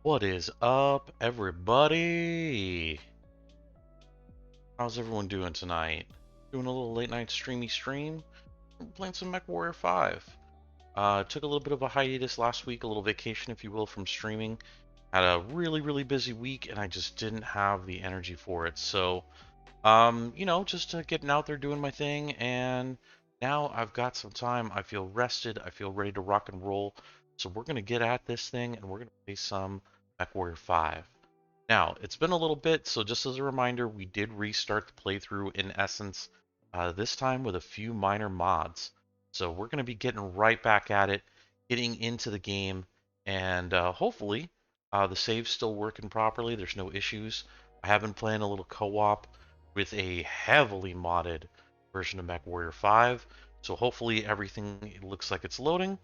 What is up, everybody? How's everyone doing tonight? Doing a little late night streamy stream? I'm playing some MechWarrior 5. Took a little bit of a hiatus last week, a little vacation, if you will, from streaming. Had a really busy week, and I just didn't have the energy for it. So, just getting out there doing my thing, and now I've got some time. I feel rested. I feel ready to rock and roll. So we're gonna get at this thing, and we're gonna play some MechWarrior 5. Now, it's been a little bit, so just as a reminder, we did restart the playthrough in essence, this time with a few minor mods. So we're going to be getting right back at it, getting into the game, and hopefully the save's still working properly. There's no issues. I have been playing a little co-op with a heavily modded version of MechWarrior 5, so hopefully everything looks like it's loading.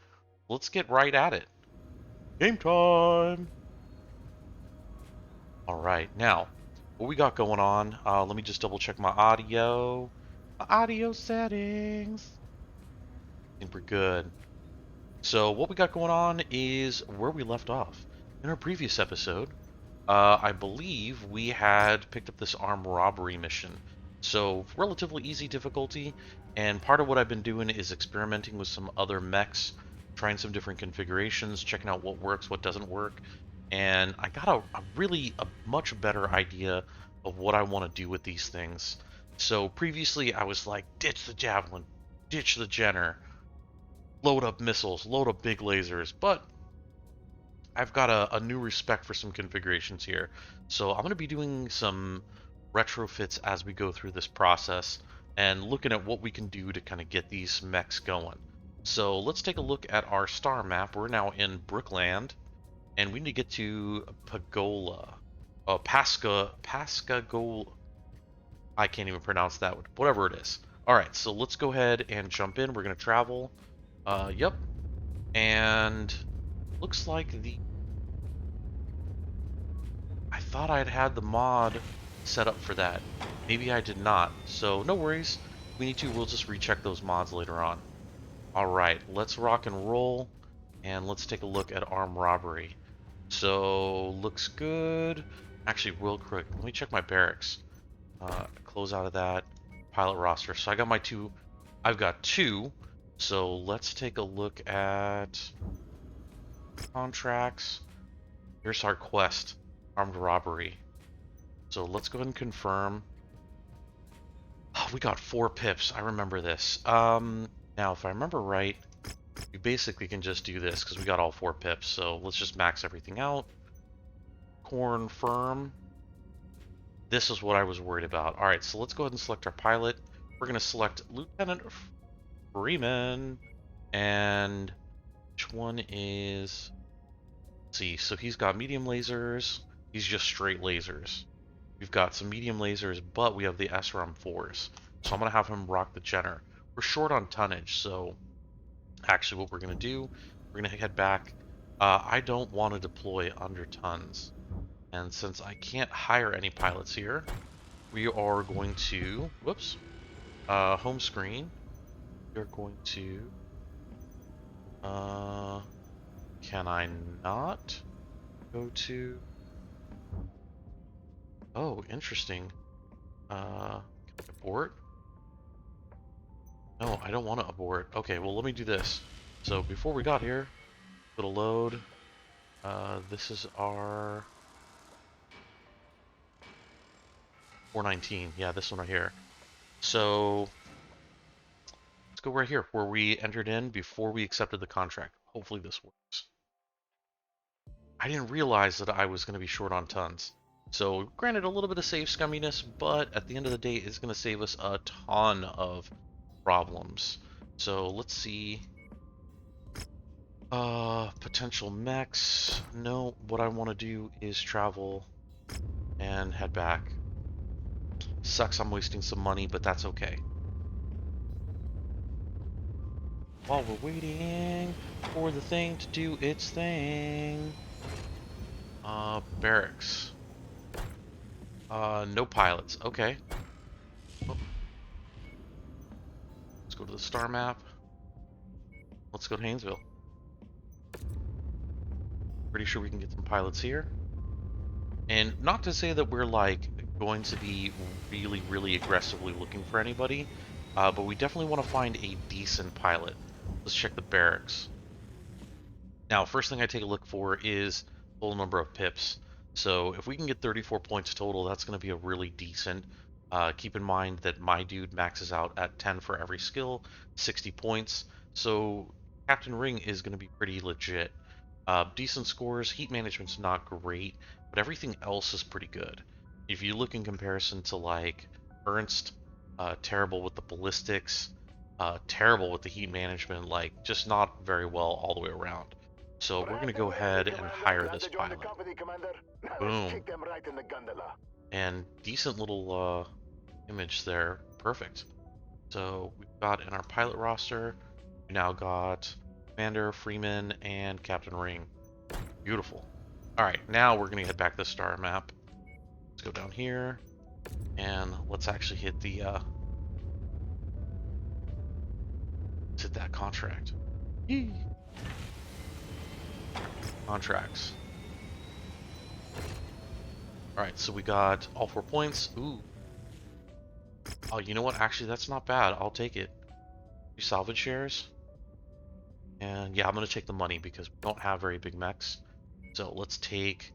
Let's get right at it. Game time! All right, now, what we got going on, let me just double check my audio. My audio settings. I think we're good. So what we got going on is where we left off. In our previous episode, I believe we had picked up this armed robbery mission. So relatively easy difficulty, and part of what I've been doing is experimenting with some other mechs, trying some different configurations, checking out what works, what doesn't work, and I got a much better idea of what I want to do with these things. So previously I was like, ditch the javelin, ditch the Jenner, load up missiles, load up big lasers, but I've got a new respect for some configurations here. So I'm going to be doing some retrofits as we go through this process and looking at what we can do to kind of get these mechs going. So let's take a look at our star map. We're now in Brookland, and we need to get to Pagola. Pascagoula. I can't even pronounce that, whatever it is. All right, so let's go ahead and jump in. We're going to travel. Yep. And looks like I thought I'd had the mod set up for that. Maybe I did not. So no worries. If we need to, we'll just recheck those mods later on. All right, let's rock and roll, and let's take a look at armed robbery. So looks good. Actually, real quick, let me check my barracks. Close out of that pilot roster. So I got my two. I've got two. So let's take a look at contracts. Here's our quest, armed robbery. So let's go ahead and confirm. Oh, we got 4 pips. I remember this. Now, if I remember right, we basically can just do this because we got all 4 pips. So let's just max everything out. Confirm. This is what I was worried about. All right, so let's go ahead and select our pilot. We're going to select Lieutenant Freeman. And which one is... Let's see, so he's got medium lasers. He's just straight lasers. We've got some medium lasers, but we have the SRM-4s. So I'm going to have him rock the Jenner. We're short on tonnage, so actually what we're going to do, we're going to head back. I don't want to deploy under tons. And since I can't hire any pilots here, we are going to, whoops, home screen. We're going to, can I not go to, oh, interesting. Can I abort? No, I don't want to abort. Okay, well, let me do this. So before we got here, put a load. This is our 419. Yeah, this one right here. So let's go right here where we entered in before we accepted the contract. Hopefully this works. I didn't realize that I was going to be short on tons. So granted, a little bit of save scumminess, but at the end of the day, it's going to save us a ton of problems. So let's see. Potential mechs. No, what I want to do is travel and head back. Sucks I'm wasting some money, but that's okay. While we're waiting for the thing to do its thing. Barracks. No pilots. Okay. Oh. Let's go to the star map. Let's go to Haynesville. Pretty sure we can get some pilots here. And not to say that we're like going to be really, really aggressively looking for anybody, but we definitely want to find a decent pilot. Let's check the barracks. Now, first thing I take a look for is total number of pips. So if we can get 34 points total, that's going to be a really decent. Keep in mind that my dude maxes out at 10 for every skill, 60 points. So Captain Ring is going to be pretty legit. Decent scores, heat management's not great, but everything else is pretty good. If you look in comparison to like Ernst, terrible with the ballistics, terrible with the heat management, like just not very well all the way around. So we're going to go ahead and hire this pilot. Boom. And decent little image there. Perfect. So we've got in our pilot roster, we now got Commander, Freeman, and Captain Ring. Beautiful. Alright, now we're going to head back to the star map. Let's go down here, and let's actually hit the, let's hit that contract. Yee. Contracts. Alright, so we got all 4 points. Ooh. Oh, you know what? Actually, that's not bad. I'll take it. Salvage shares. And yeah, I'm going to take the money because we don't have very big mechs. So let's take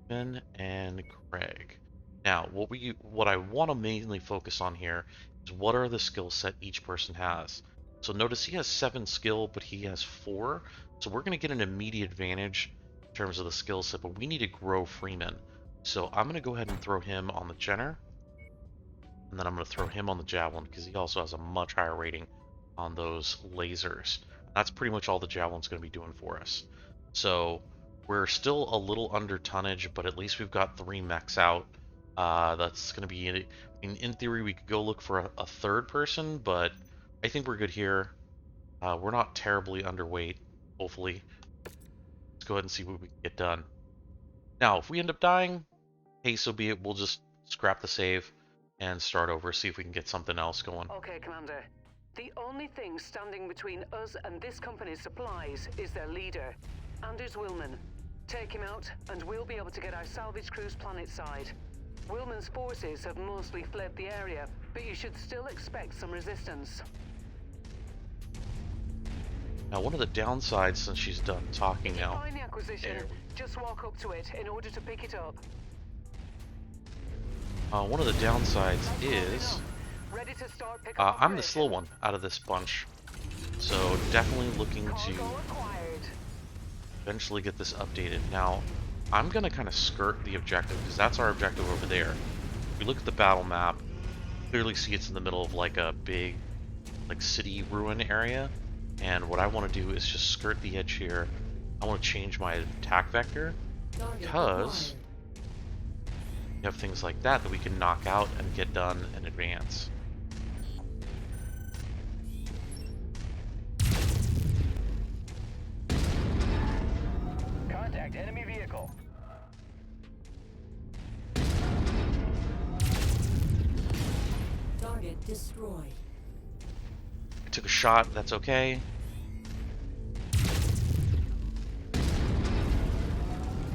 Ben and Craig. Now, what I want to mainly focus on here is what are the skill set each person has. So notice he has 7 skill, but he has 4. So we're going to get an immediate advantage in terms of the skill set, but we need to grow Freeman. So I'm going to go ahead and throw him on the Jenner. And then I'm going to throw him on the Javelin because he also has a much higher rating on those lasers. That's pretty much all the Javelin's going to be doing for us. So we're still a little under tonnage, but at least we've got 3 mechs out. That's going to be, in theory, we could go look for a third person, but I think we're good here. We're not terribly underweight, hopefully. Let's go ahead and see what we can get done. Now, if we end up dying, hey, so be it. We'll just scrap the save and start over, see if we can get something else going. Okay, Commander. The only thing standing between us and this company's supplies is their leader, Anders Willman. Take him out, and we'll be able to get our salvage crews planet side. Willman's forces have mostly fled the area, but you should still expect some resistance. Now, one of the downsides since she's done talking now. Find the acquisition. Just walk up to it in order to pick it up. One of the downsides is Ready to start pick up I'm the slow one out of this bunch, so definitely looking to eventually get this updated. Now, I'm gonna kind of skirt the objective because that's our objective over there. If we look at the battle map, clearly see it's in the middle of like a big, like city ruin area, and what I want to do is just skirt the edge here. I want to change my attack vector because we have things like that that we can knock out and get done in advance. Contact enemy vehicle. Target destroyed. I took a shot, that's okay.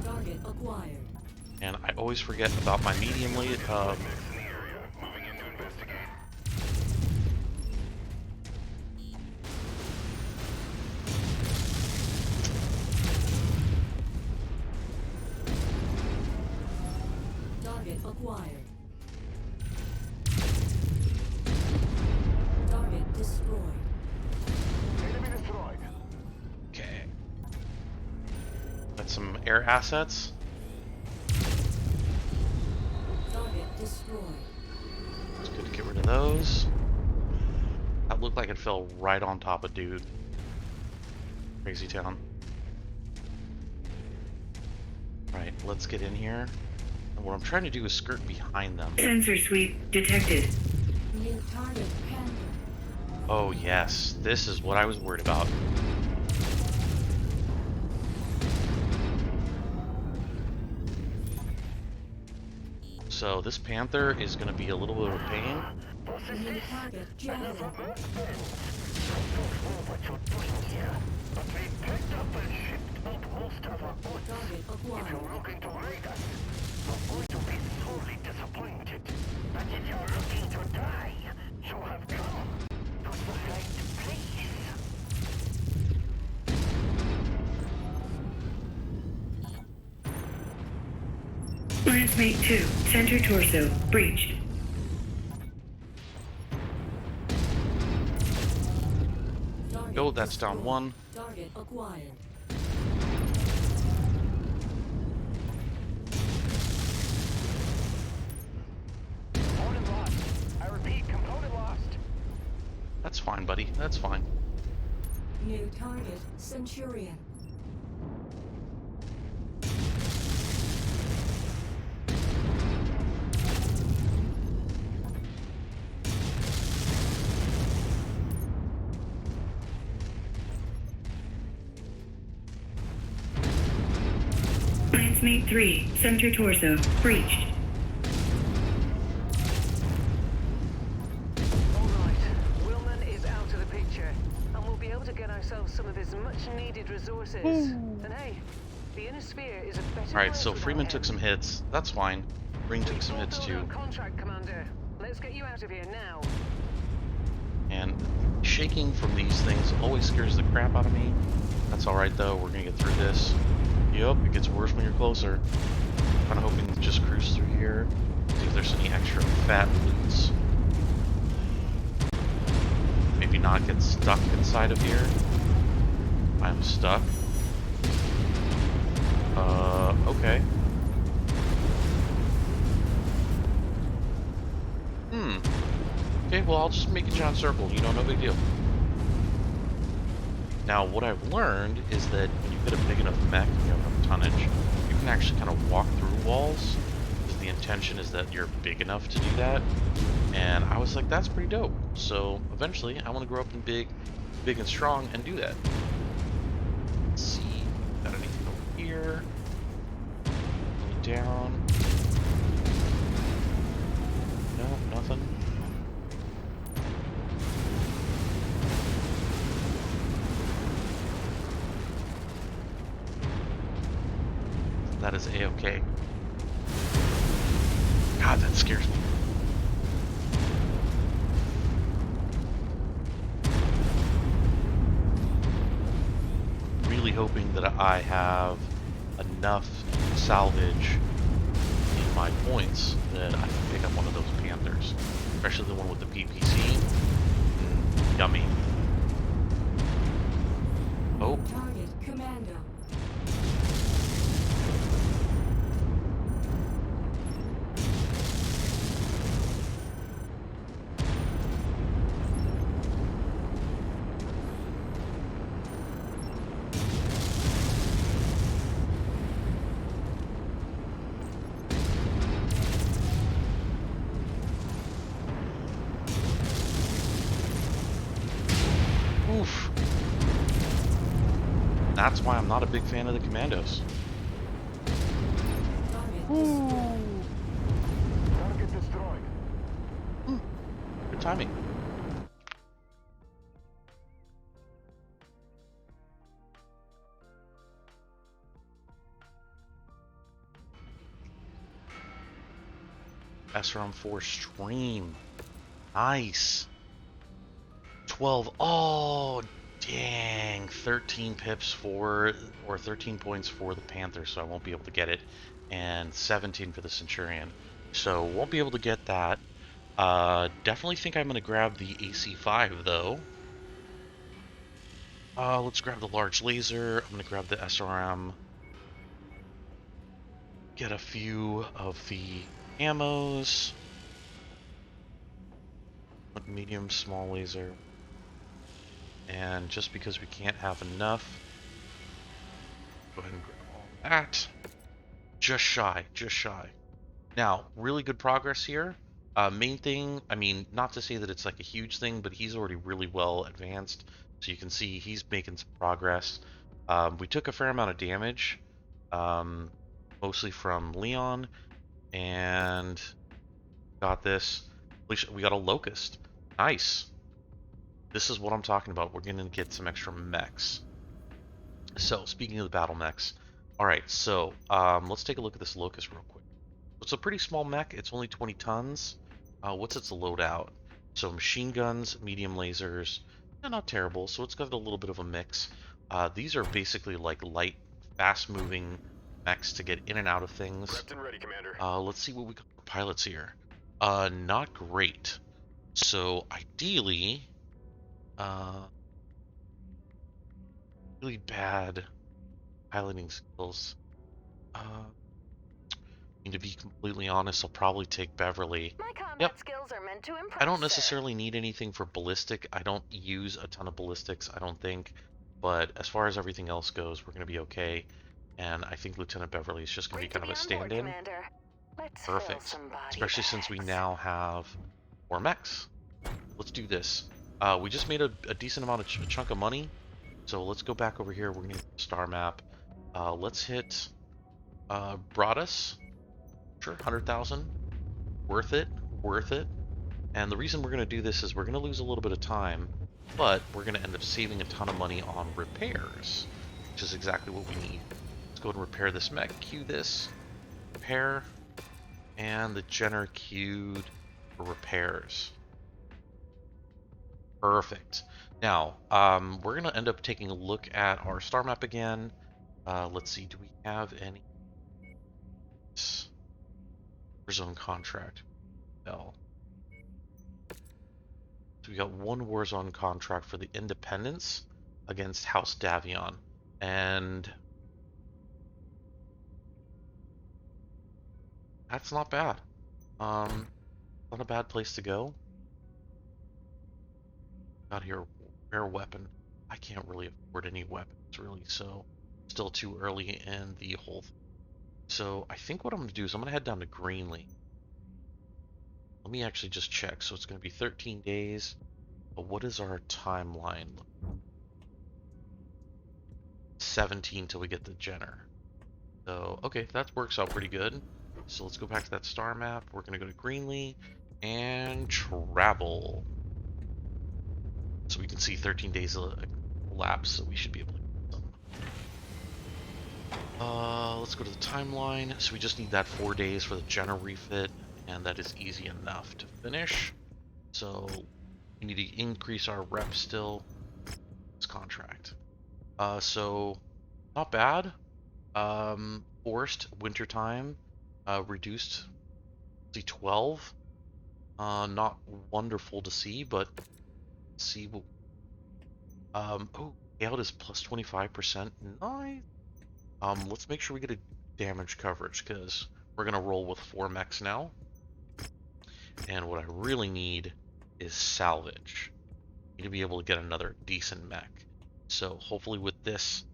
Target acquired. And I always forget about my medium lead. Target acquired. Target destroyed. Enemy destroyed. Okay. Got some air assets. Target destroyed. It's good to get rid of those. That looked like it fell right on top of dude. Crazy town. Right, let's get in here. And what I'm trying to do is skirt behind them. Sensor sweep detected. New target Panther. Oh yes, this is what I was worried about. So this Panther is going to be a little bit of a pain. New target javelin. But you're doing here. But we picked up and shipped out most of our goods. Target If acquired. you're looking to raid us, you're going to be sorely disappointed. But if you're looking to die, you have come to the right place. Lancemate 2, center torso, breached. Target Oh, that's down destroyed. one. Target acquired. Component lost. I repeat, component lost. That's fine, buddy. That's fine. New target Centurion. Lancemate 3, center torso, breached. Alright, Willman is out of the picture, and we'll be able to get ourselves some of his much-needed resources. And hey, the inner sphere is a better All right, place so without Freeman him. took some hits. That's fine. Ring took some hits Fulfilled too. our contract, Commander. Let's get you out of here now. And shaking from these things always scares the crap out of me. That's all right though. We're gonna get through this. Yep, it gets worse when you're closer. Kind of hoping to just cruise through here. See if there's any extra fat loots. Maybe not get stuck inside of here. I'm stuck. Okay. Okay, well, I'll just make a giant circle, you know, no big deal. Now, what I've learned is that when you get a big enough mech and you have enough tonnage, you can actually kind of walk through walls, because the intention is that you're big enough to do that. And I was like, that's pretty dope. So, eventually, I want to grow up and big and strong and do that. Let's see, got anything over here? Going down. No, nothing. That is A-okay. God, that scares me. Really hoping that I have enough salvage in my points that I can pick up one of those Panthers. Especially the one with the PPC. Yummy. Oh. Target Commando. Oof. That's why I'm not a big fan of the commandos. Target destroyed. Target destroyed. Good timing. SRM4 stream. Nice. 12. Oh, dang. 13 pips for, or 13 points for the Panther, so I won't be able to get it. And 17 for the Centurion. So won't be able to get that. Definitely think I'm going to grab the AC-5, though. Let's grab the large laser. I'm going to grab the SRM. Get a few of the ammos. Medium, small laser. And just because we can't have enough, go ahead and grab all that. Just shy, just shy. Now, really good progress here. Main thing, I mean, not to say that it's like a huge thing, but he's already really well advanced. So you can see he's making some progress. We took a fair amount of damage, mostly from Leon. And got this. At least we got a locust. Nice. This is what I'm talking about. We're gonna get some extra mechs. So speaking of the battle mechs, all right. So let's take a look at this locust real quick. It's a pretty small mech. It's only 20 tons. What's its loadout? So machine guns, medium lasers. Not terrible. So it's got a little bit of a mix. These are basically like light, fast-moving mechs to get in and out of things. Prepped and ready, Commander. Let's see what we got for pilots here. Not great. So ideally, really bad piloting skills. To be completely honest, I'll probably take Beverly. My combat Yep. skills are meant to impress. I don't sir. necessarily need anything for ballistic. I don't use a ton of ballistics, I don't think. But as far as everything else goes, we're going to be okay. And I think Lieutenant Beverly is just going to be kind of a stand-in. Let's Perfect. fill some body Especially since we bags. now have 4 mechs. Let's do this. We just made a decent amount of a chunk of money. So let's go back over here. We're going to hit the star map. Let's hit Broadus. Sure, 100,000. Worth it. Worth it. And the reason we're going to do this is we're going to lose a little bit of time, but we're going to end up saving a ton of money on repairs, which is exactly what we need. Let's go and repair this mech. Queue this. Repair. And the Jenner queued for repairs. Perfect. Now, we're going to end up taking a look at our star map again. Let's see, do we have any Warzone contract? No. So we got one Warzone contract for the Independence against House Davion. And that's not bad. Not a bad place to go. Got here, rare weapon. I can't really afford any weapons, really, so still too early in the whole thing. So I think what I'm going to do is I'm going to head down to Greenlee. Let me actually just check. So it's going to be 13 days. But what is our timeline? 17 till we get the Jenner. So, okay, that works out pretty good. So let's go back to that star map. We're going to go to Greenlee and travel. So we can see 13 days elapse, so we should be able to get them. Let's go to the timeline. So we just need that 4 days for the Jenner refit, and that is easy enough to finish. So we need to increase our rep still. This contract. So not bad. Forced wintertime, reduced to 12. Not wonderful to see, but let's see what. Oh, payout is plus 25%. Nice. Let's make sure we get a damage coverage because we're gonna roll with 4 mechs now. And what I really need is salvage. I need to be able to get another decent mech. So hopefully with this,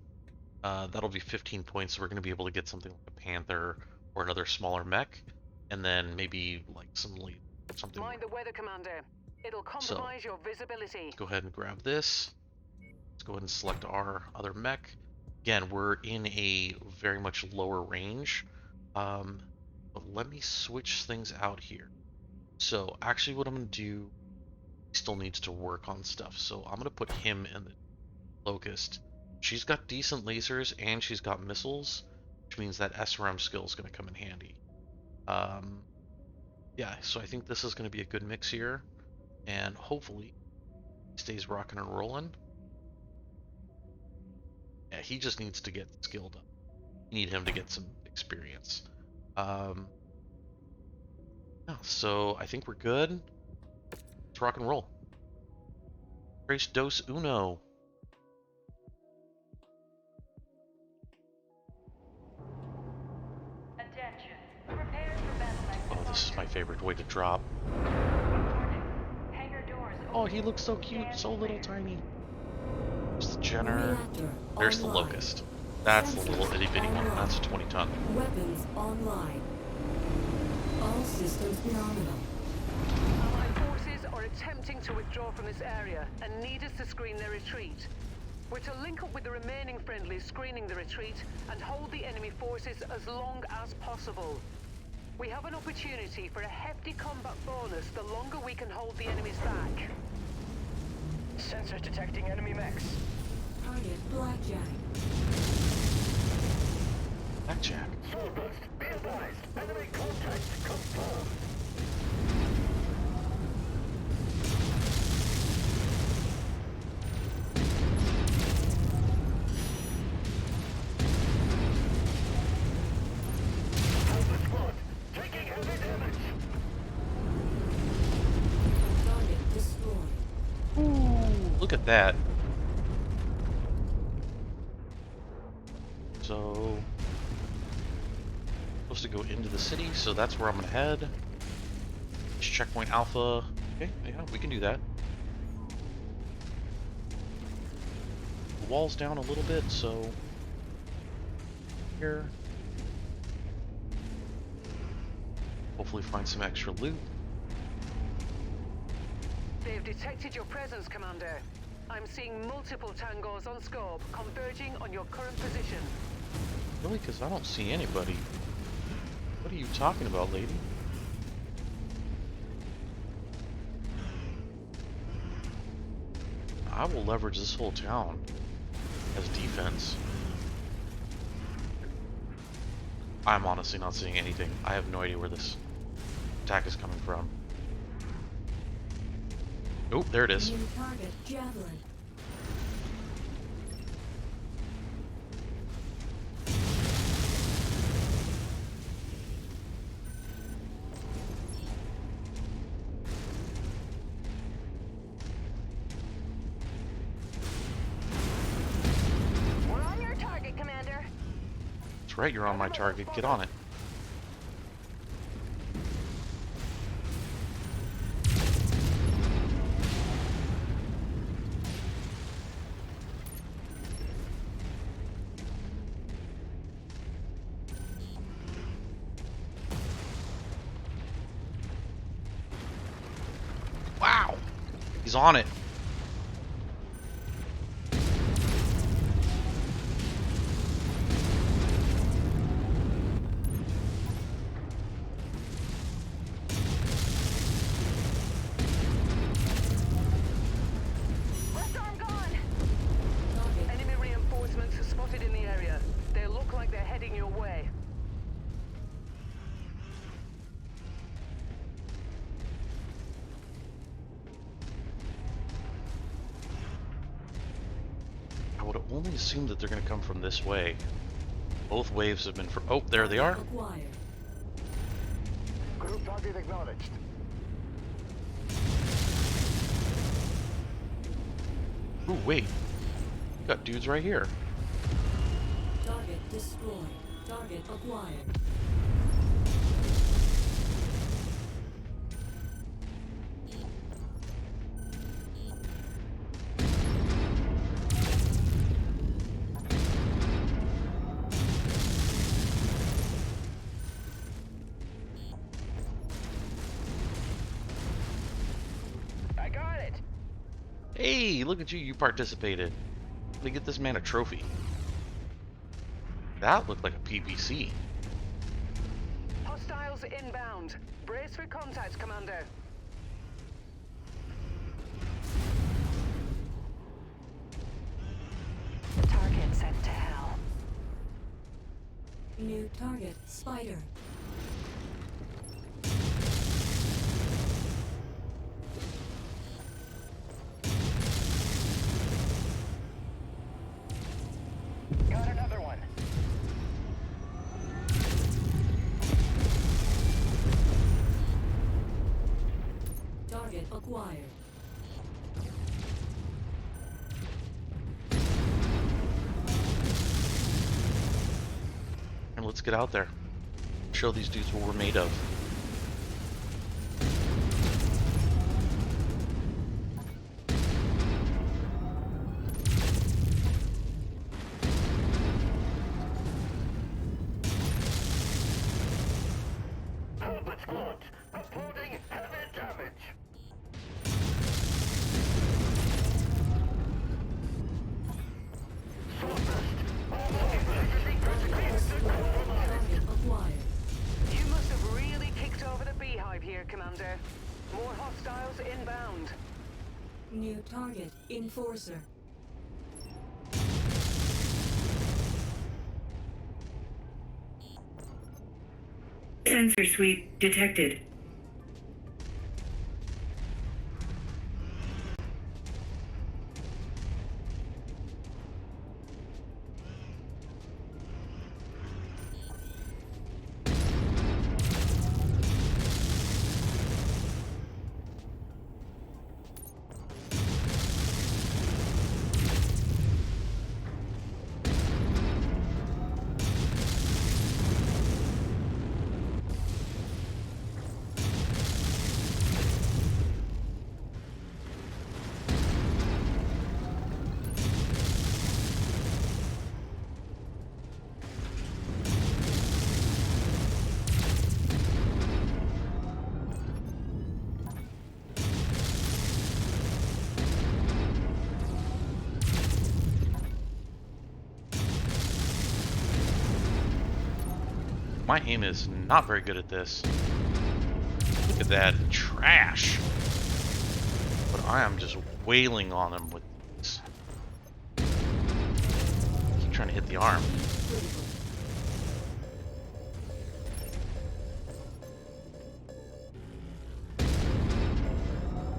that'll be 15 points. So we're gonna be able to get something like a Panther or another smaller mech, and then maybe like something. Mind the weather, Commander. It'll compromise your visibility. Let's go ahead and grab this. Let's go ahead and select our other mech. Again, we're in a very much lower range, but let me switch things out here. So actually what I'm going to do, he still needs to work on stuff. So I'm going to put him in the Locust. She's got decent lasers and she's got missiles, which means that SRM skill is going to come in handy. Yeah, so I think this is going to be a good mix here, and hopefully he stays rocking and rolling. Yeah, he just needs to get skilled up. You need him to get some experience. Yeah, so I think we're good. Let's rock and roll. Tres, dos, uno. Attention. Prepare for battle. Oh, this is my favorite way to drop. Hangar doors. Oh, he looks so cute, so little tiny. There's the Jenner. Reactor There's the online. Locust. That's the little itty bitty one. That's a 20-ton. Weapons online. All systems nominal. Allied forces are attempting to withdraw from this area and need us to screen their retreat. We're to link up with the remaining friendlies screening the retreat and hold the enemy forces as long as possible. We have an opportunity for a hefty combat bonus the longer we can hold the enemies back. Sensors detecting enemy mechs. Target Blackjack. Blackjack. Soulburst, be advised. Enemy contact confirmed. Alpha squad, taking heavy damage. Target destroyed. Ooh, look at that. So, supposed to go into the city, so that's where I'm gonna head. It's checkpoint Alpha. Okay, yeah, we can do that. The wall's down a little bit, so here. Hopefully find some extra loot. They've detected your presence, Commander. I'm seeing multiple tangos on scope, converging on your current position. Really? Because I don't see anybody. What are you talking about, lady? I will leverage this whole town as defense. I'm honestly not seeing anything. I have no idea where this attack is coming from. Oh, there it is. New target Javelin. We're on your target, Commander. That's right, you're on my target. Get on it. Wow! He's on it. Left arm gone. Target Enemy reinforcements spotted in the area. They look like they're heading your way. I would only assume that they're going to come from this way. Both waves have been for. Oh, there they are. acquired. Group target acknowledged. Ooh, wait. Got dudes right here. Target destroyed. Target acquired. I got it. Hey, look at you. You participated. Let me get this man a trophy. That looked like a PPC. Hostiles inbound. Brace for contact, Commander. Target sent to hell. New target Spider. Got another one. Target acquired. And let's get out there. Show these dudes what we're made of. Alpha squad, reporting heavy damage. Target acquired. You must have really Hostiles inbound. New target, Enforcer. Sensor sweep detected. My aim is not very good at this. Look at that trash. But I am just wailing on them with this. Keep trying to hit the arm. Critical.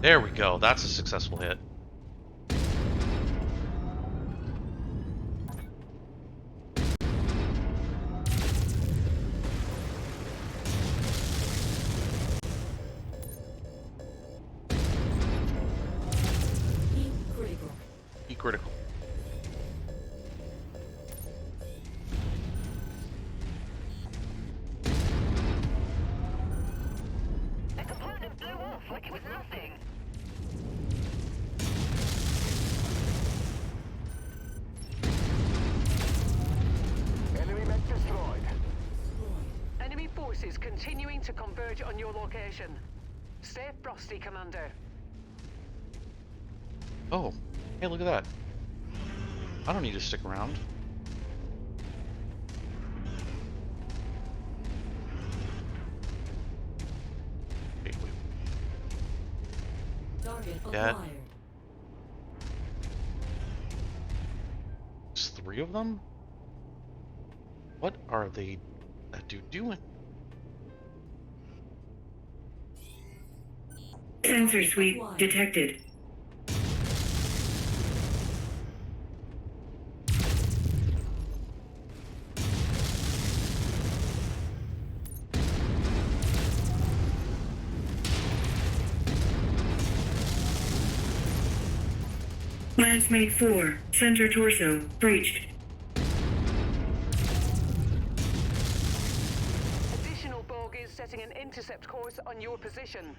There we go. That's a successful hit. Heat critical. Be critical. The component blew off like it was nothing. Enemy mech destroyed. Destroyed. Enemy forces continuing to converge on your location. Stay frosty, Commander. Oh, hey, look at that. I don't need to stick around. Wait. Target That- acquired. There's 3 of them? What are that dude doing? Sensor sweep detected. Landsmate 4, center torso, breached. Additional bogies setting an intercept course on your position.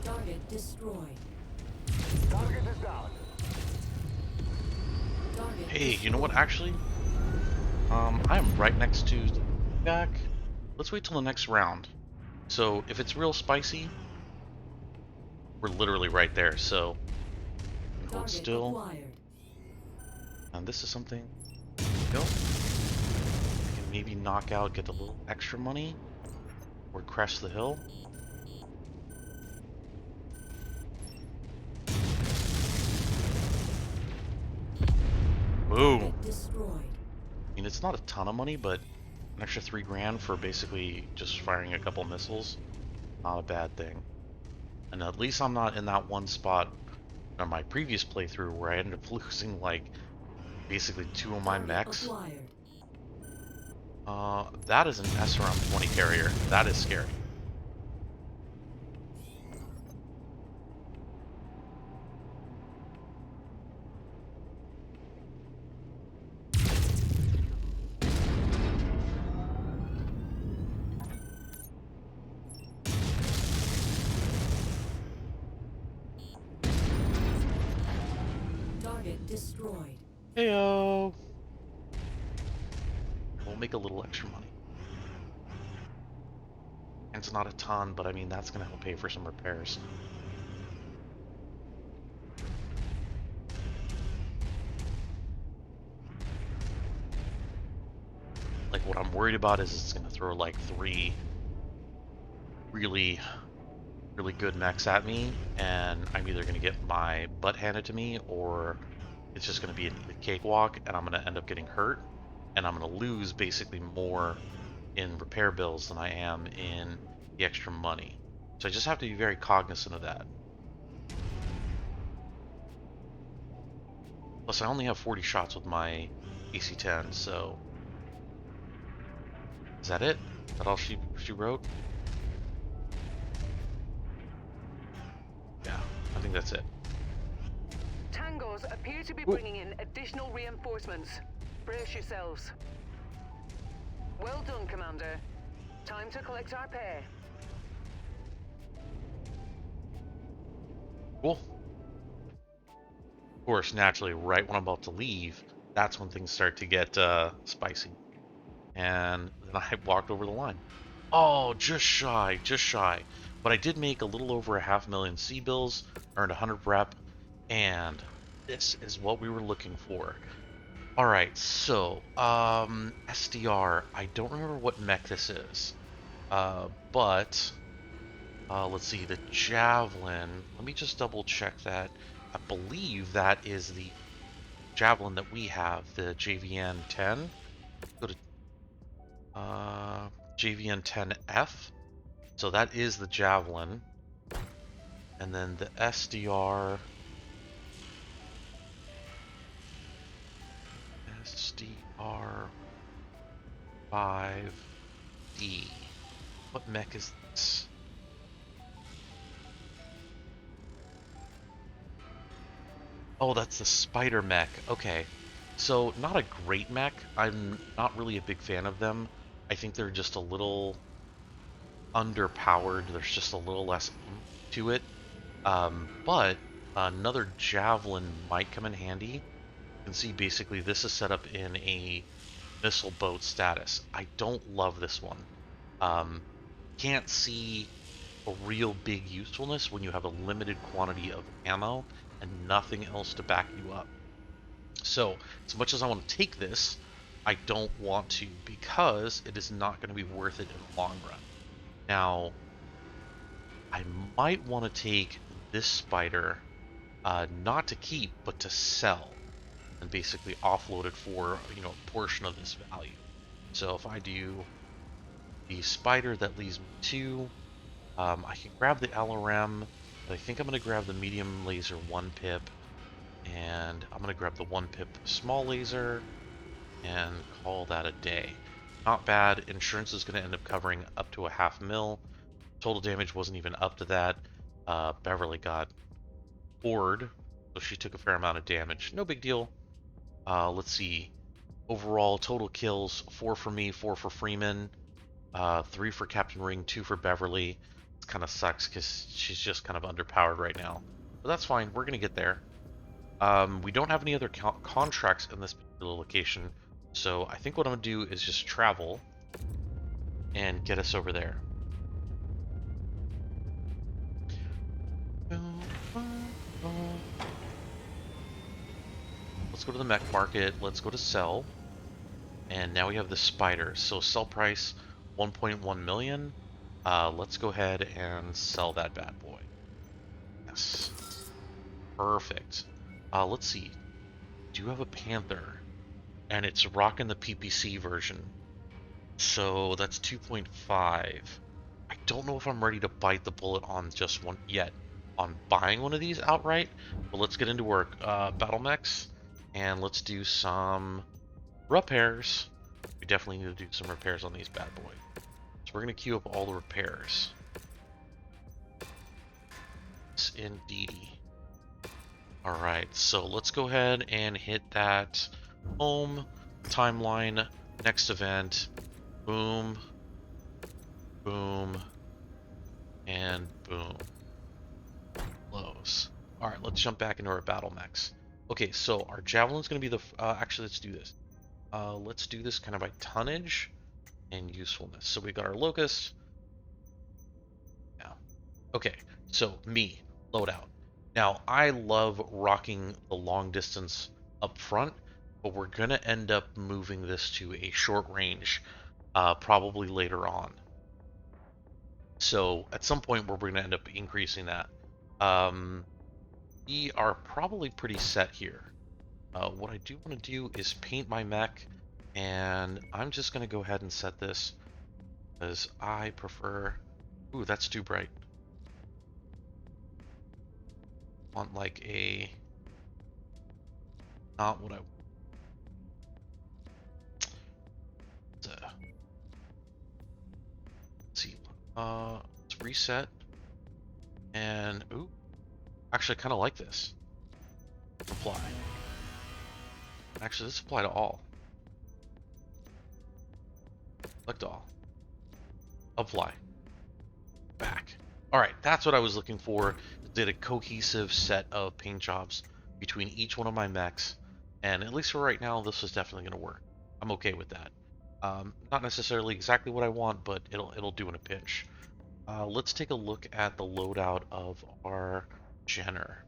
Target destroyed. Target is down. Target Hey, you know what, actually? I am right next to the back. Let's wait till the next round. So, if it's real spicy, we're literally right there, so... Hold Target still. acquired. And this is something... Go. I can maybe knock out, get a little extra money. Or crash the hill. Boom! Target destroyed. I mean, it's not a ton of money, but an extra 3 grand for basically just firing a couple missiles, not a bad thing. And at least I'm not in that one spot on my previous playthrough where I ended up losing like basically 2 of my Target mechs. acquired. That is an SRM-20 carrier. That is scary. Target destroyed. Heyo. we'll make a little extra money. And it's not a ton, but I mean, that's going to help pay for some repairs. Like, what I'm worried about is it's going to throw like 3 really, really good mechs at me, and I'm either going to get my butt handed to me, or it's just going to be a cakewalk, and I'm going to end up getting hurt, and I'm going to lose basically more in repair bills than I am in the extra money. So I just have to be very cognizant of that. Plus, I only have 40 shots with my AC-10, so... Is that it? Is that all she wrote? Yeah, I think that's it. Tangos appear to be bringing in additional reinforcements. Brace yourselves. Well done, Commander. Time to collect our pay. Cool. Of course, naturally, right when I'm about to leave, that's when things start to get spicy. And then I walked over the line. Oh, just shy, just shy. But I did make a little over 500,000 C-bills, earned 100 rep, and this is what we were looking for. Alright, so, SDR, I don't remember what mech this is, but, let's see, the Javelin, let me just double check that. I believe that is the Javelin that we have, the JVN-10. Go to, JVN-10F, so that is the Javelin, and then the SDR... SDR-5D. What mech is this? Oh, that's the spider mech. Okay. So, not a great mech. I'm not really a big fan of them. I think they're just a little underpowered. There's just a little less to it. But another Javelin might come in handy. You can see basically this is set up in a missile boat status. I don't love this one. Can't see a real big usefulness when you have a limited quantity of ammo and nothing else to back you up. So, as much as I want to take this, I don't want to, because it is not going to be worth it in the long run. Now, I might want to take this spider, not to keep, but to sell, and basically offload it for, you know, a portion of this value. So if I do the spider, that leaves me 2. I can grab the LRM, but I think I'm going to grab the medium laser 1 pip, and I'm going to grab the 1 pip small laser, and call that a day. Not bad. Insurance is going to end up covering up to 500,000. Total damage wasn't even up to that. Beverly got bored, so she took a fair amount of damage. No big deal. Let's see. Overall, total kills, 4 for me, 4 for Freeman, 3 for Captain Ring, 2 for Beverly. It kind of sucks because she's just kind of underpowered right now. But that's fine. We're going to get there. We don't have any other contracts in this particular location, so I think what I'm going to do is just travel and get us over there. Let's go to the mech market. Let's go to sell. And now we have the spider. So sell price 1.1 million. Let's go ahead and sell that bad boy. Yes. Perfect. Let's see. Do you have a Panther? And it's rocking the PPC version. So that's 2.5. I don't know if I'm ready to bite the bullet on just one yet. On buying one of these outright. But let's get into work. Battle mechs. And let's do some repairs. We definitely need to do some repairs on these bad boys. So we're going to queue up all the repairs. Yes, indeedy. Alright, so let's go ahead and hit that home, timeline, next event, boom, boom, and boom. Close. Alright, let's jump back into our battle mechs. Okay, so our Javelin's going to be the... actually, let's do this. Let's do this kind of by tonnage and usefulness. So we got our locust. Now, okay, so me, loadout. Now, I love rocking the long distance up front, but we're going to end up moving this to a short range probably later on. So at some point, we're going to end up increasing that. We are probably pretty set here. What I do want to do is paint my mech, and I'm just going to go ahead and set this because I prefer... Ooh, that's too bright. Want like a... Not what I... Let's see. Let's reset. And, ooh, actually I kind of like this. Apply. Actually, let's apply to all. Select all. Apply. Back. Alright, that's what I was looking for. Did a cohesive set of paint jobs between each one of my mechs. And at least for right now, this is definitely going to work. I'm okay with that. Not necessarily exactly what I want, but it'll do in a pinch. Let's take a look at the loadout of our Jenner.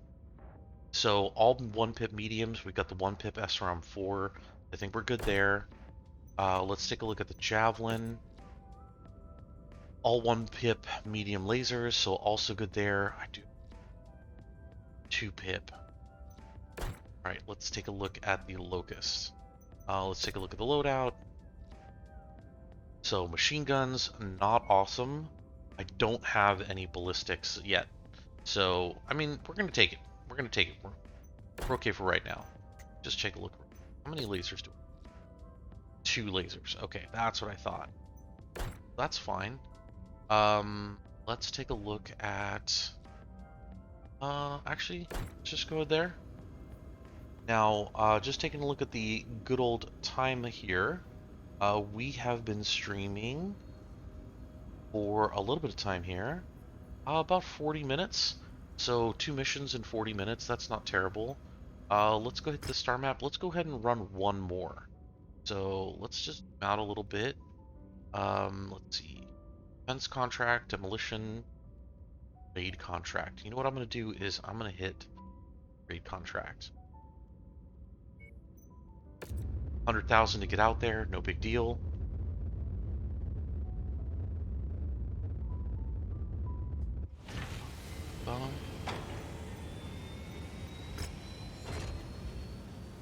So all 1-pip mediums, we've got the 1-pip SRM 4. I think we're good there. Let's take a look at the Javelin. All 1-pip medium lasers, so also good there. I do 2-pip. Alright, let's take a look at the Locust. Let's take a look at the loadout. So machine guns, not awesome. I don't have any ballistics yet. So, I mean, we're going to take it. We're going to take it. We're okay for right now. Just take a look. How many lasers do we have? 2 lasers. Okay, that's what I thought. That's fine. Let's take a look at... actually, let's just go there. Now, just taking a look at the good old time here. We have been streaming for a little bit of time here. About 40 minutes. So 2 missions in 40 minutes. That's not terrible. Let's go hit the star map. Let's go ahead and run one more. So let's just zoom out a little bit. Let's see. Defense contract, demolition, raid contract. You know what I'm going to do is I'm going to hit raid contract. 100,000 to get out there. No big deal.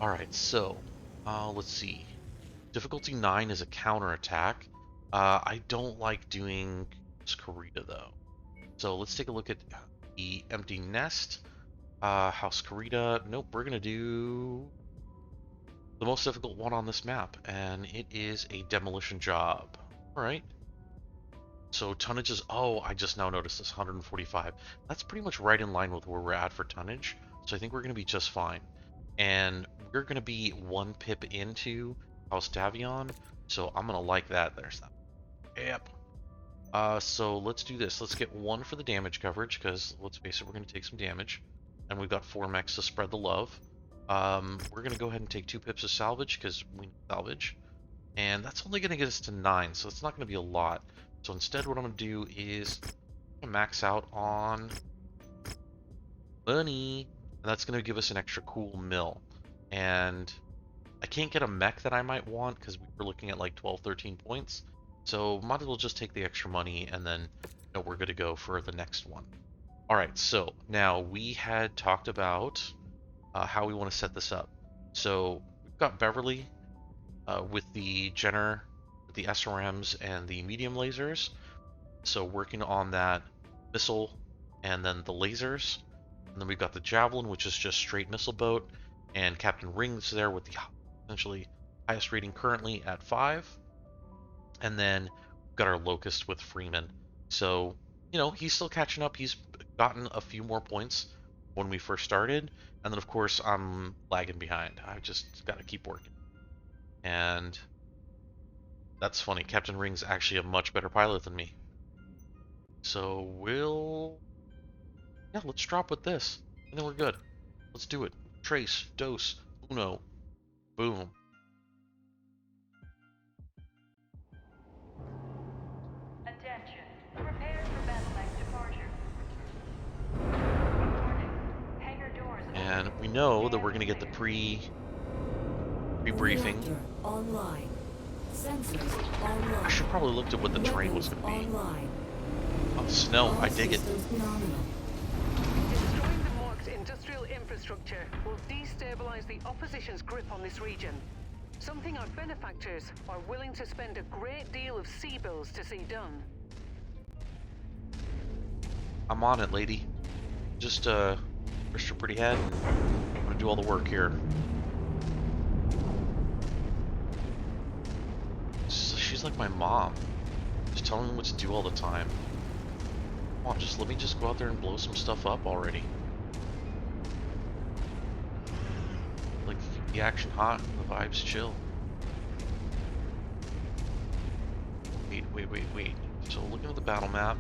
Alright, so, let's see. Difficulty 9 is a counterattack. I don't like doing Karita, though. So let's take a look at the empty nest. House Karita. Nope, we're going to do the most difficult one on this map, and it is a demolition job. Alright. So tonnage is, oh, I just now noticed this, 145. That's pretty much right in line with where we're at for tonnage. So I think we're going to be just fine. And we're going to be 1-pip into House Davion. So I'm going to like that. There's that. Yep. So let's do this. Let's get 1 for the damage coverage, because let's face it, we're going to take some damage. And we've got 4 mechs to spread the love. We're going to go ahead and take 2 pips of salvage, because we need salvage. And that's only going to get us to 9, so it's not going to be a lot. So instead what I'm going to do is max out on money. And that's going to give us an extra cool mill. And I can't get a mech that I might want because we were looking at like 12, 13 points. So might as well just take the extra money and then we're good to go for the next one. Alright, so now we had talked about how we want to set this up. So we've got Beverly with the Jenner, the SRMs and the medium lasers. So working on that missile and then the lasers. And then we've got the Javelin, which is just straight missile boat, and Captain Rings there with the essentially highest rating currently at 5. And then we've got our Locust with Freeman. So, he's still catching up. He's gotten a few more points when we first started. And then, of course, I'm lagging behind. I just got to keep working. And that's funny. Captain Ring's actually a much better pilot than me. So let's drop with this. And then we're good. Let's do it. Trace, dose, uno, boom. And we know that we're gonna get the pre-briefing. Reactor online. Sensors online. I should probably looked at what the terrain was Weapons gonna be. online. Oh, snow! All I dig it. systems nominal. Destroying the marked industrial infrastructure will destabilize the opposition's grip on this region. Something our benefactors are willing to spend a great deal of sea bills to see done. I'm on it, lady. Just rest your pretty head, and I'm gonna do all the work here. She's like my mom, just telling me what to do all the time. Come on, just let me just go out there and blow some stuff up already. Like, the action hot, the vibes chill. Wait. So looking at the battle map,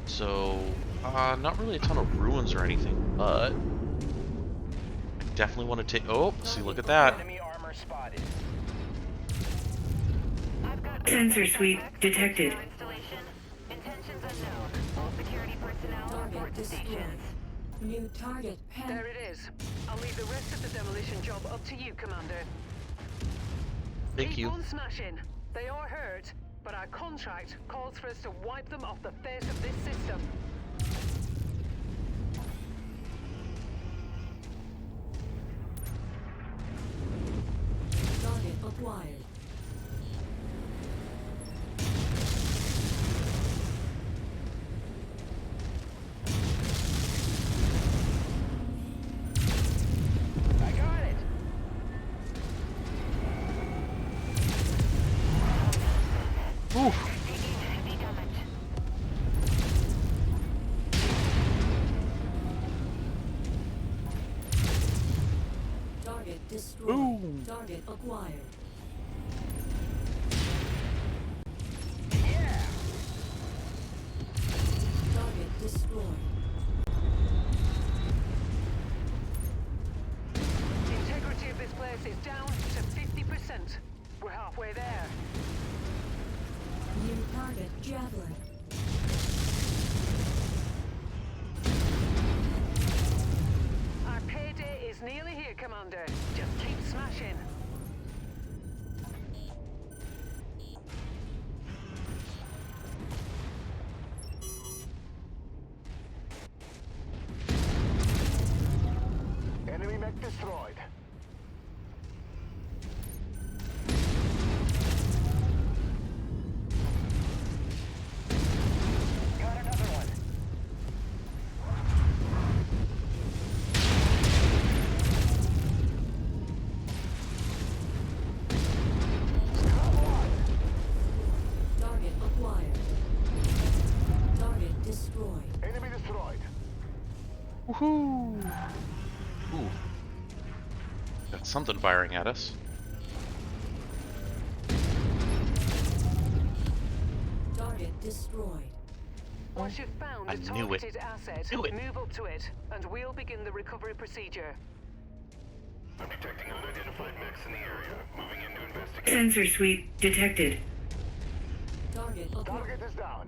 so not really a ton of ruins or anything, but I definitely want to take. Oh, see, look at that. Enemy armor spotted. I've got Sensor sweep detected. installation. Intentions unknown. All security personnel Target report to destroyed. stations. New target pen. There it is. I'll leave the rest of the demolition job up to you, Commander. Thank Keep you. on smashing. They are hurt, but our contract calls for us to wipe them off the face of this system. Target acquired. I got it. Oof. Taking heavy damage. Target destroyed. Boom. Target acquired. Yeah. Target destroyed. The integrity of this place is down to 50%. We're halfway there. New target javelin. Our payday is nearly here, Commander. Just keep smashing. Enemy mech destroyed. Got another one. Target acquired. Target destroyed. Enemy destroyed. Woohoo! Ooh. Got something firing at us. Target destroyed. Once you've found I a knew it. targeted asset, Knew it. move up to it, and we'll begin the recovery procedure. I'm detecting unidentified mechs in the area. Moving in to investigate. Sensor sweep detected. Target acquired. Target is down.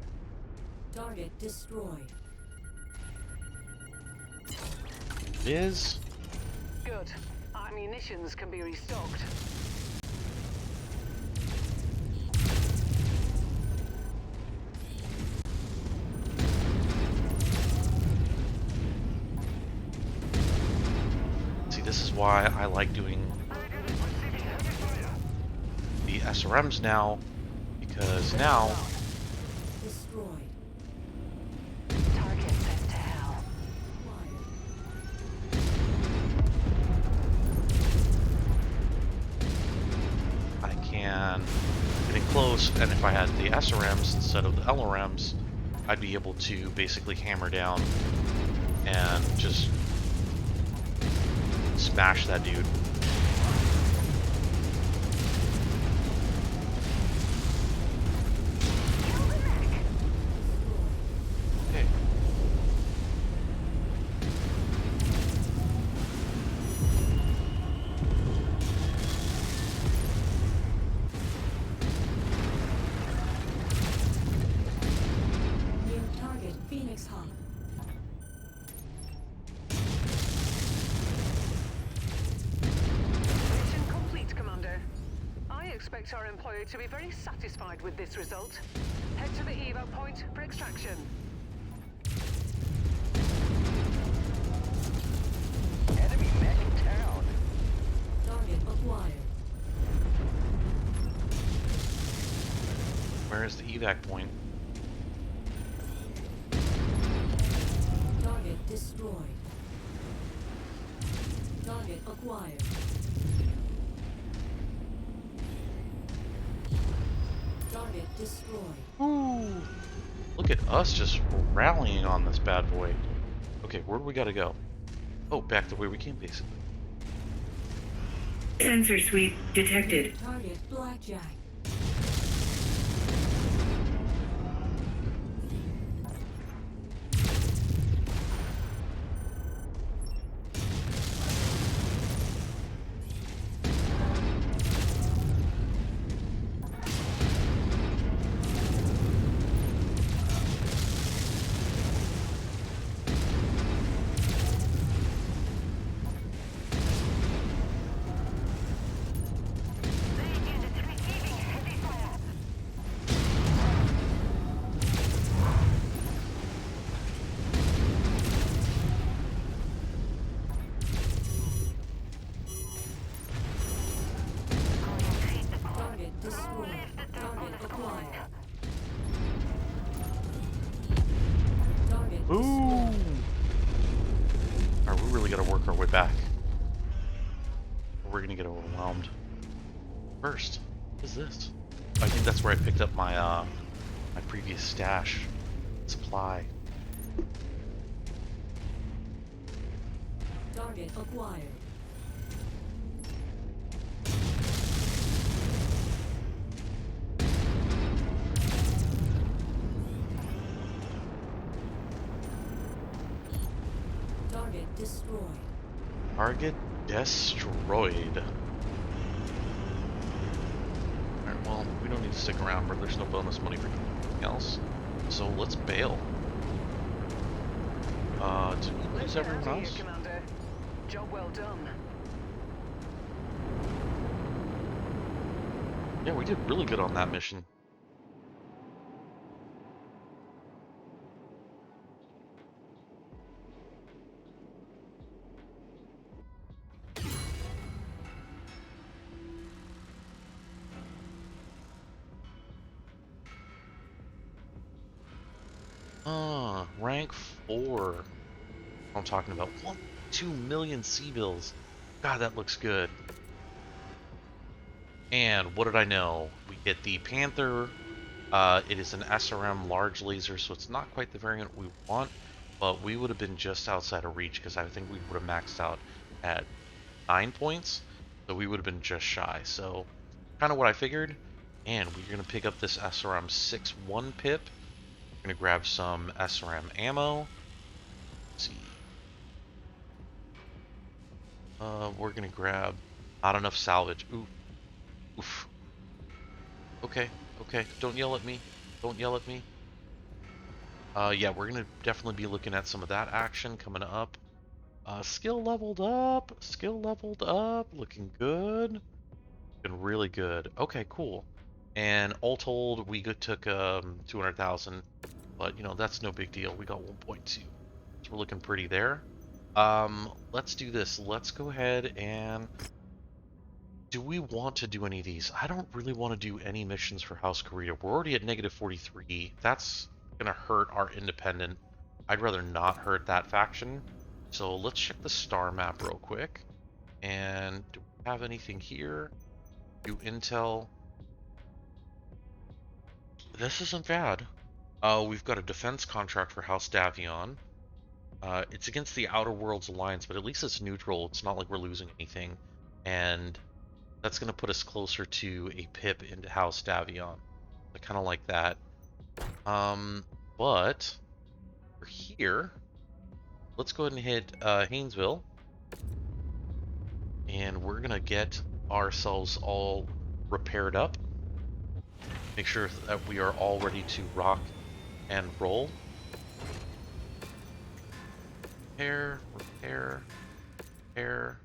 Target destroyed. Is Good. Our munitions can be restocked. see, this is why I like doing the SRMs now, because now Destroyed. Target sent to hell. Acquired. I can get in close, and if I had the SRMs instead of the LRMs, I'd be able to basically hammer down and just smash that dude. Okay. New target Phoenix Hub. expect our employer to be very satisfied with this result. Head to the evac point for extraction. Enemy mech in town. Target acquired. Where is the evac point? Target destroyed. Target acquired. Target destroyed. Ooh! Look at us just rallying on this bad boy. Okay, where do we gotta go? Oh, back the way we came, basically. Sensor sweep detected. Target blackjack. These units receiving heavy fire. Target destroyed. Target acquired. Target Ooh! destroyed. Alright, we really gotta work our way back. Or we're gonna get overwhelmed. First, what is this? I think that's where I picked up my my previous stash. Supply. Target acquired. Target destroyed. Target destroyed. Alright, well, we don't need to stick around where there's no bonus money for anything else. So let's bail. Did we lose everyone Out of else? here, Commander. Job well done. Yeah, we did really good on that mission. Rank 4. I'm talking about 1.2 million C-bills. God, that looks good. And what did I know? We get the Panther. It is an SRM large laser, so it's not quite the variant we want, but we would have been just outside of reach because I think we would have maxed out at 9 points, so we would have been just shy. So, kind of what I figured. And we're going to pick up this SRM 6-1 pip. We're going to grab some SRM ammo. Let's see. We're going to grab not enough salvage. Ooh. Oof. Okay, okay. Don't yell at me. Don't yell at me. Yeah, we're gonna definitely be looking at some of that action coming up. Skill leveled up. Skill leveled up. Looking good. Looking really good. Okay, cool. And all told, we took 200,000, but you know that's no big deal. We got 1.2, so we're looking pretty there. Let's do this. Let's go ahead and do we want to do any of these? I don't really want to do any missions for House Korea. We're already at negative 43. That's gonna hurt our independent. I'd rather not hurt that faction. So let's check the star map real quick. And do we have anything here? Do intel. This isn't bad. We've got a defense contract for House Davion. It's against the Outer Worlds Alliance, but at least it's neutral. It's not like we're losing anything. And that's going to put us closer to a pip into House Davion. I kind of like that. But we're here. Let's go ahead and hit Haynesville. And we're going to get ourselves all repaired up. Make sure that we are all ready to rock and roll. Repair, repair, repair,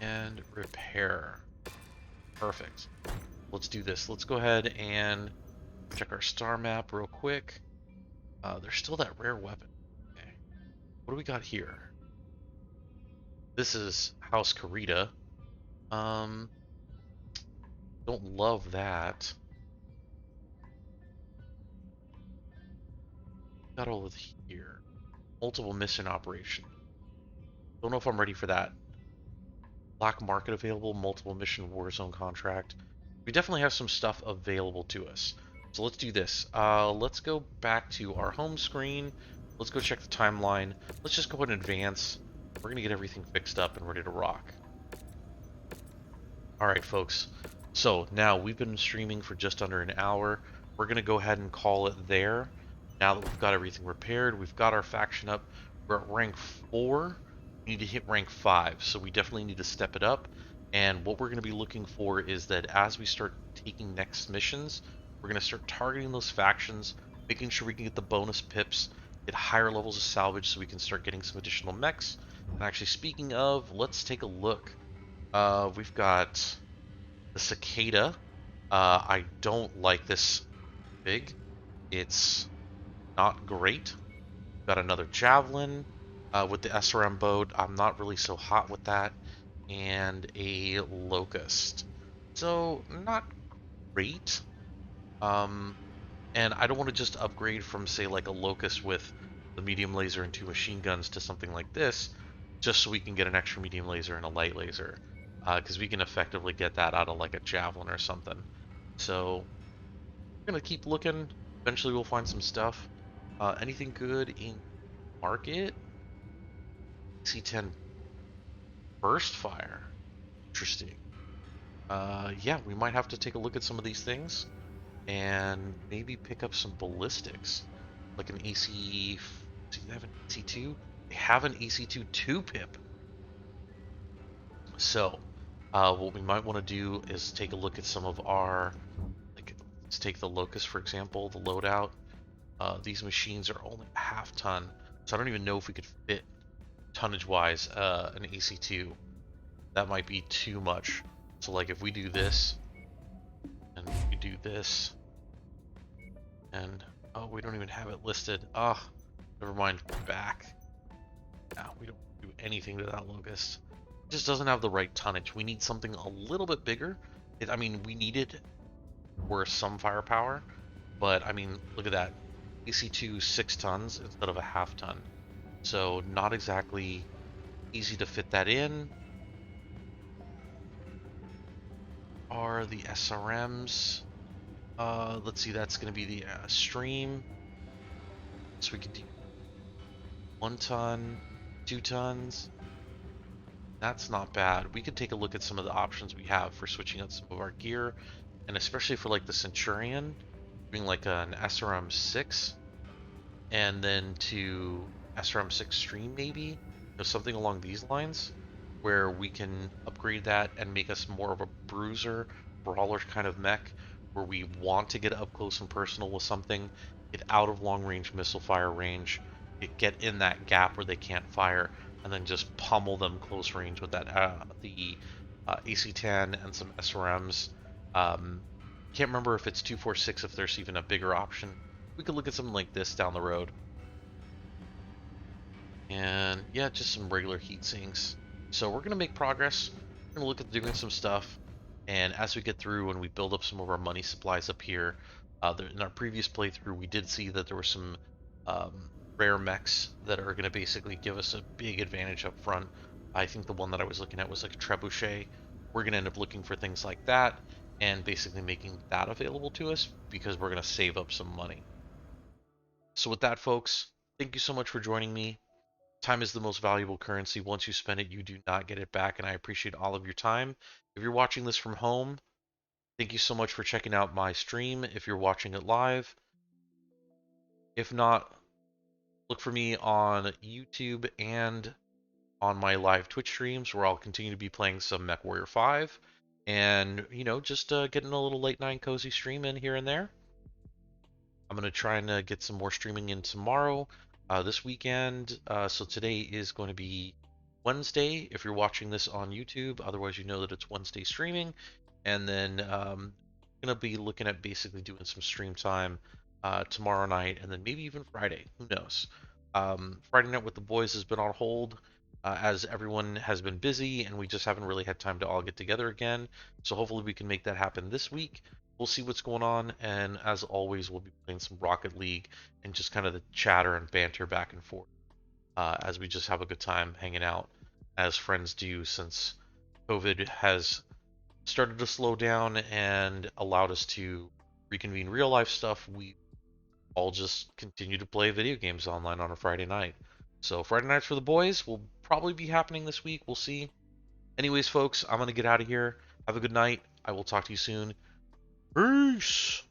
and repair. Perfect. let's do this. Let's go ahead and check our star map real quick. There's still that rare weapon. Okay. What do we got here? This is House Karita. Um, don't love that. Got all of here. Multiple mission operation. Don't know if I'm ready for that. Black market available, multiple mission Warzone contract. We definitely have some stuff available to us. So let's do this. Let's go back to our home screen. Let's go check the timeline. Let's just go ahead and advance. We're going to get everything fixed up and ready to rock. Alright, folks. So now we've been streaming for just under an hour. We're going to go ahead and call it there. Now that we've got everything repaired, we've got our faction up. We're at rank 4. We need to hit rank 5, so we definitely need to step it up. And what we're going to be looking for is that as we start taking next missions, we're going to start targeting those factions, making sure we can get the bonus pips, get higher levels of salvage so we can start getting some additional mechs. And actually, speaking of, let's take a look. We've got the cicada. I don't like this big. It's not great. Got another javelin with the SRM boat. I'm not really so hot with that. And a locust. So not great. And I don't want to just upgrade from say like a locust with the medium laser and 2 machine guns to something like this, just so we can get an extra medium laser and a light laser, because we can effectively get that out of like a javelin or something. So we're gonna keep looking. Eventually we'll find some stuff. Anything good in market? C10 burst fire. Interesting. Yeah, we might have to take a look at some of these things and maybe pick up some ballistics, like an AC. Do they have an AC2? They have an AC2 2-pip. So, what we might want to do is take a look at some of our, like, let's take the Locust for example, the loadout. These machines are only a half ton, so I don't even know if we could fit tonnage-wise an AC2. That might be too much. So, like, if we do this, and we do this, and oh, we don't even have it listed. Ah, never mind. Back. Now we don't do anything to that locust. It just doesn't have the right tonnage. We need something a little bit bigger. I mean, we need it for some firepower, but I mean, look at that. AC2 6 tons instead of a half ton. So not exactly easy to fit that in. Are the SRMs? Let's see, that's going to be the stream. So we could do 1 ton, 2 tons. That's not bad. We could take a look at some of the options we have for switching out some of our gear, and especially for like the Centurion, doing like an SRM 6, and then to SRM 6 stream maybe, you know, something along these lines, where we can upgrade that and make us more of a bruiser, brawler kind of mech, where we want to get up close and personal with something, get out of long range missile fire range, get in that gap where they can't fire, and then just pummel them close range with that the AC-10 and some SRMs. Can't remember if it's 246, if there's even a bigger option. We could look at something like this down the road. And yeah, just some regular heat sinks. So we're gonna make progress. We're gonna look at doing some stuff, and as we get through and we build up some of our money supplies up here, in our previous playthrough we did see that there were some rare mechs that are gonna basically give us a big advantage up front. I think the one that I was looking at was like a trebuchet. We're gonna end up looking for things like that and basically making that available to us because we're gonna save up some money. So with that, folks, thank you so much for joining me. Time is the most valuable currency. Once you spend it, you do not get it back, and I appreciate all of your time. If you're watching this from home, thank you so much for checking out my stream if you're watching it live. If not, look for me on YouTube and on my live Twitch streams where I'll continue to be playing some MechWarrior 5 and, you know, just getting a little late night cozy stream in here and there. I'm going to try and get some more streaming in tomorrow, this weekend. So today is going to be Wednesday if you're watching this on YouTube. Otherwise, you know that it's Wednesday streaming. And then gonna be looking at basically doing some stream time tomorrow night, and then maybe even Friday. Who knows? Friday night with the boys has been on hold as everyone has been busy, and we just haven't really had time to all get together again. So hopefully we can make that happen this week. We'll see what's going on, and as always, we'll be playing some Rocket League and just kind of the chatter and banter back and forth as we just have a good time hanging out as friends do since COVID has started to slow down and allowed us to reconvene real life stuff. We all just continue to play video games online on a Friday night. So Friday nights for the boys will probably be happening this week. We'll see. Anyways, folks, I'm going to get out of here. Have a good night. I will talk to you soon. Peace.